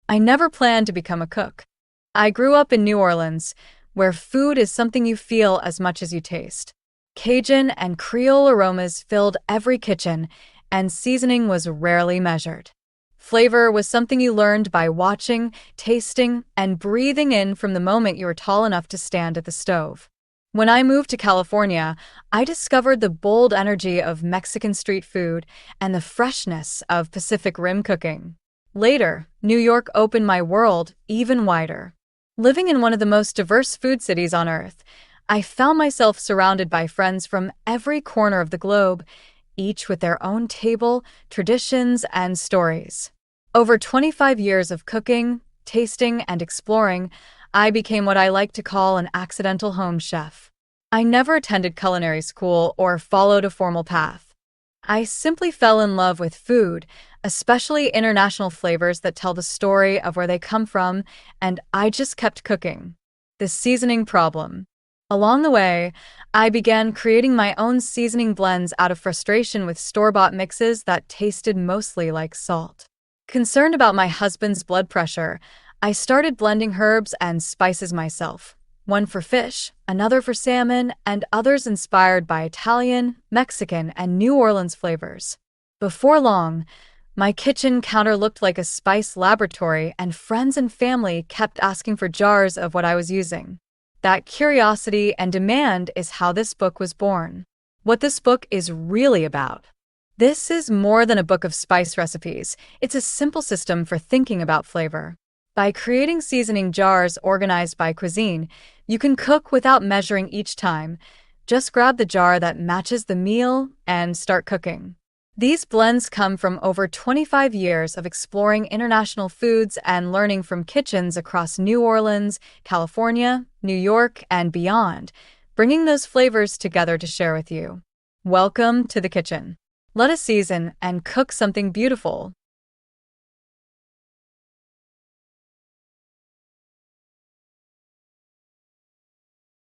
I never planned to become a cook. I grew up in New Orleans, where food is something you feel as much as you taste. Cajun and Creole aromas filled every kitchen, and seasoning was rarely measured. Flavor was something you learned by watching, tasting, and breathing in from the moment you were tall enough to stand at the stove. When I moved to California, I discovered the bold energy of Mexican street food and the freshness of Pacific Rim cooking. Later, New York opened my world even wider. Living in one of the most diverse food cities on Earth, I found myself surrounded by friends from every corner of the globe, each with their own table, traditions, and stories. Over 25 years of cooking, tasting, and exploring, I became what I like to call an accidental home chef. I never attended culinary school or followed a formal path. I simply fell in love with food, especially international flavors that tell the story of where they come from, and I just kept cooking. The seasoning problem. Along the way, I began creating my own seasoning blends out of frustration with store-bought mixes that tasted mostly like salt. Concerned about my husband's blood pressure, I started blending herbs and spices myself, one for fish, another for salmon, and others inspired by Italian, Mexican, and New Orleans flavors. Before long, my kitchen counter looked like a spice laboratory, and friends and family kept asking for jars of what I was using. That curiosity and demand is how this book was born. What this book is really about. This is more than a book of spice recipes. It's a simple system for thinking about flavor. By creating seasoning jars organized by cuisine, you can cook without measuring each time. Just grab the jar that matches the meal and start cooking. These blends come from over 25 years of exploring international foods and learning from kitchens across New Orleans, California, New York, and beyond, bringing those flavors together to share with you. Welcome to the kitchen. Let us season and cook something beautiful.